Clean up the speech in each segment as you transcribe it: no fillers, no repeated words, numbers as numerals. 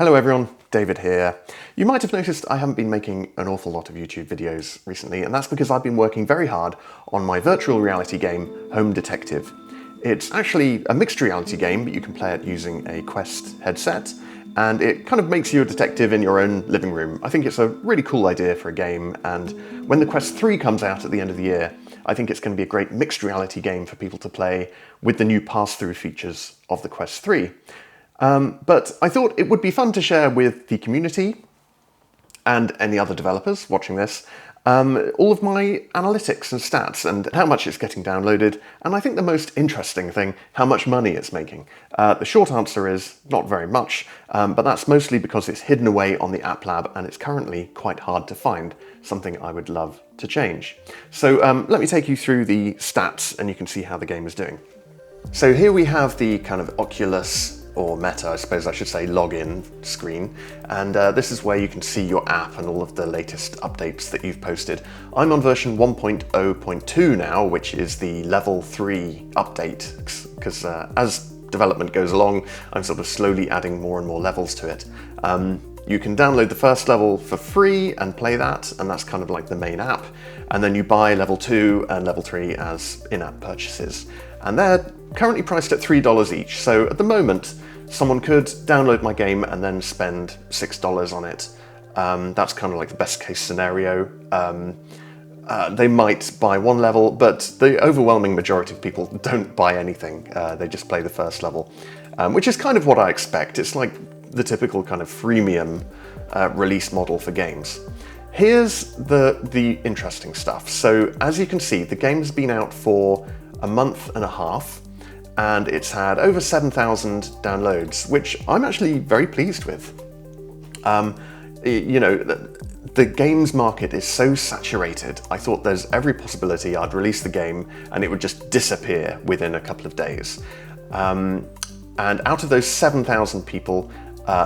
Hello everyone, David here. You might have noticed I haven't been making an awful lot of YouTube videos recently, and that's because I've been working very hard on my virtual reality game, Home Detective. It's actually a mixed reality game, but you can play it using a Quest headset, and it kind of makes you a detective in your own living room. I think it's a really cool idea for a game, and when the Quest 3 comes out at the end of the year, I think it's going to be a great mixed reality game for people to play with the new pass-through features of the Quest 3. But I thought it would be fun to share with the community and any other developers watching this all of my analytics and stats and how much it's getting downloaded, and I think the most interesting thing, how much money it's making. The short answer is not very much, but that's mostly because it's hidden away on the App Lab and it's currently quite hard to find, something I would love to change. So let me take you through the stats and you can see how the game is doing. So here we have the kind of Oculus, or Meta, I suppose I should say, login screen, and this is where you can see your app and all of the latest updates that you've posted. I'm on version 1.0.2 now, which is the level 3 update, because as development goes along, I'm sort of slowly adding more and more levels to it. You can download the first level for free and play that, and that's kind of like the main app, and then you buy level 2 and level 3 as in-app purchases. And they're currently priced at $3 each, so at the moment someone could download my game and then spend $6 on it. That's kind of like the best case scenario. They might buy one level, but the overwhelming majority of people don't buy anything. They just play the first level, which is kind of what I expect. It's like the typical kind of freemium release model for games. Here's the interesting stuff. So as you can see, the game's been out for a month and a half, and it's had over 7,000 downloads, which I'm actually very pleased with. You know, the games market is so saturated, I thought there's every possibility I'd release the game and it would just disappear within a couple of days. And out of those 7,000 people,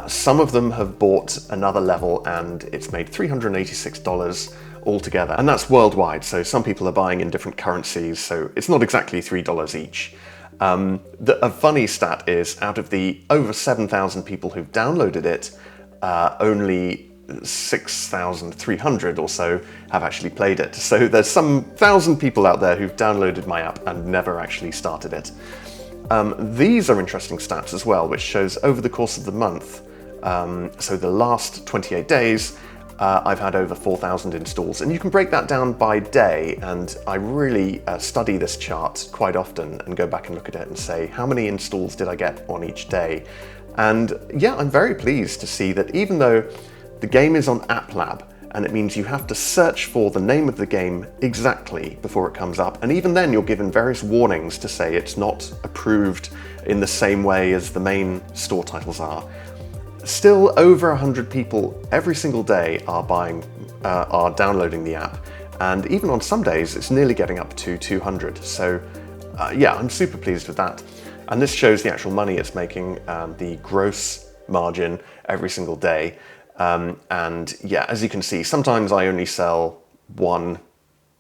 some of them have bought another level and it's made $386 altogether, and that's worldwide, so some people are buying in different currencies, so it's not exactly $3 each. A funny stat is, out of the over 7,000 people who've downloaded it, only 6,300 or so have actually played it. So there's some 1,000 people out there who've downloaded my app and never actually started it. These are interesting stats as well, which shows over the course of the month, so the last 28 days, I've had over 4,000 installs, and you can break that down by day, and I really study this chart quite often and go back and look at it and say, how many installs did I get on each day? And yeah, I'm very pleased to see that even though the game is on App Lab, and it means you have to search for the name of the game exactly before it comes up, and even then you're given various warnings to say it's not approved in the same way as the main store titles are. Still, over 100 people every single day are downloading the app, and even on some days it's nearly getting up to 200. So yeah, I'm super pleased with that. And this shows the actual money it's making, the gross margin every single day. And yeah, as you can see, sometimes I only sell one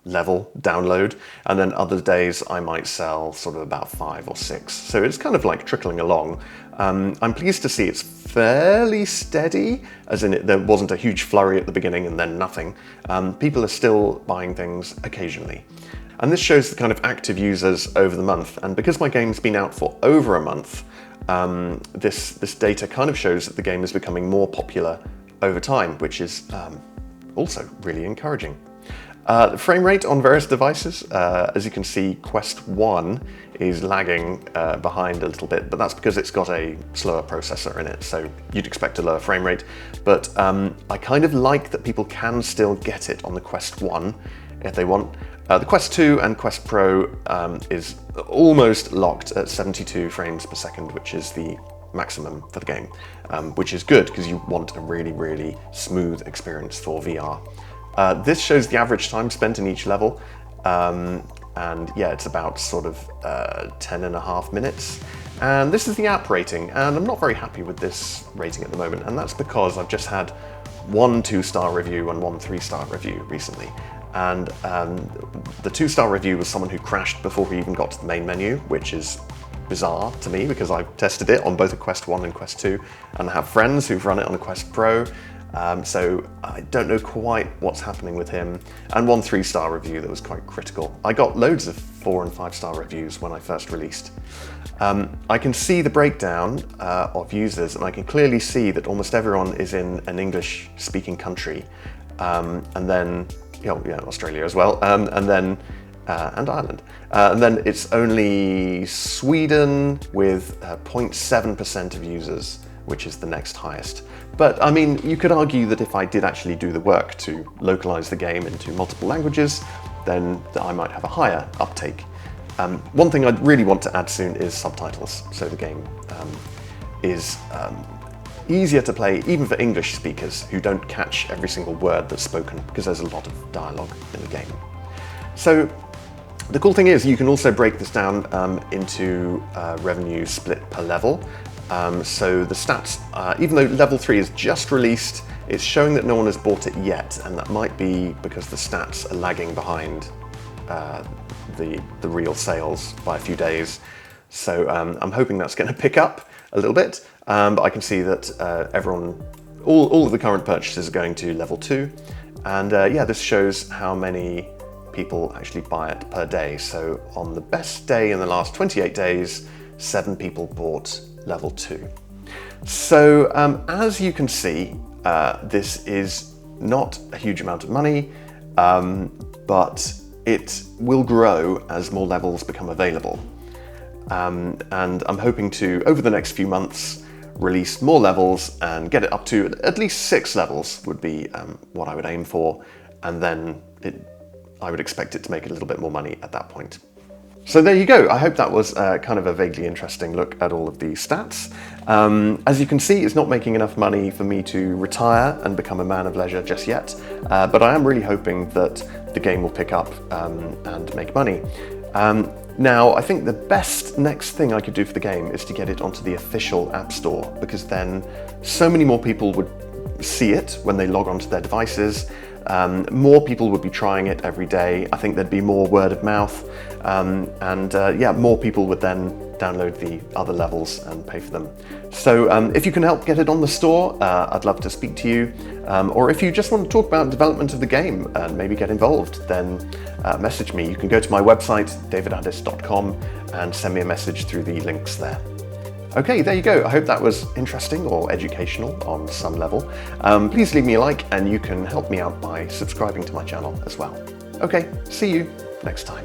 level download, and then other days I might sell sort of about 5 or 6. So it's kind of like trickling along. I'm pleased to see it's fairly steady, as in there wasn't a huge flurry at the beginning and then nothing. People are still buying things occasionally. And this shows the kind of active users over the month. And because my game's been out for over a month, this data kind of shows that the game is becoming more popular over time, which is also really encouraging. The frame rate on various devices, as you can see, Quest 1 is lagging behind a little bit, but that's because it's got a slower processor in it, so you'd expect a lower frame rate. But I kind of like that people can still get it on the Quest 1 if they want. The Quest 2 and Quest Pro is almost locked at 72 frames per second, which is the maximum for the game, which is good because you want a really, really smooth experience for VR. This shows the average time spent in each level, and yeah, it's about sort of 10.5 minutes. And this is the app rating, and I'm not very happy with this rating at the moment, and that's because I've just had one 2-star review and one 3-star review recently. And the 2-star review was someone who crashed before he even got to the main menu, which is bizarre to me because I've tested it on both a Quest 1 and Quest 2, and I have friends who've run it on a Quest Pro. So I don't know quite what's happening with him. And one 3-star review that was quite critical. I got loads of 4 and 5-star reviews when I first released. I can see the breakdown of users, and I can clearly see that almost everyone is in an English-speaking country, and then Australia as well, and Ireland. And then it's only Sweden with 0.7% of users, which is the next highest. But I mean, you could argue that if I did actually do the work to localize the game into multiple languages, then I might have a higher uptake. One thing I'd really want to add soon is subtitles, so the game is easier to play even for English speakers who don't catch every single word that's spoken, because there's a lot of dialogue in the game. So the cool thing is you can also break this down into revenue split per level. So the stats, even though level 3 is just released, it's showing that no one has bought it yet, and that might be because the stats are lagging behind the real sales by a few days. So I'm hoping that's going to pick up a little bit, but I can see that all of the current purchases are going to level 2, and yeah, this shows how many people actually buy it per day. So on the best day in the last 28 days, 7 people bought level 2. So as you can see, this is not a huge amount of money, but it will grow as more levels become available. And I'm hoping to, over the next few months, release more levels and get it up to at least 6 levels would be what I would aim for, and then I would expect it to make a little bit more money at that point. So there you go. I hope that was kind of a vaguely interesting look at all of the stats. As you can see, it's not making enough money for me to retire and become a man of leisure just yet, but I am really hoping that the game will pick up and make money. Now, I think the best next thing I could do for the game is to get it onto the official App Store, because then so many more people would see it when they log onto their devices. More people would be trying it every day. I think there'd be more word of mouth, yeah, more people would then download the other levels and pay for them. So if you can help get it on the store, I'd love to speak to you. Or if you just want to talk about development of the game and maybe get involved, then message me. You can go to my website, davidaddis.com, and send me a message through the links there. Okay, there you go. I hope that was interesting or educational on some level. Please leave me a like, and you can help me out by subscribing to my channel as well. Okay, see you next time.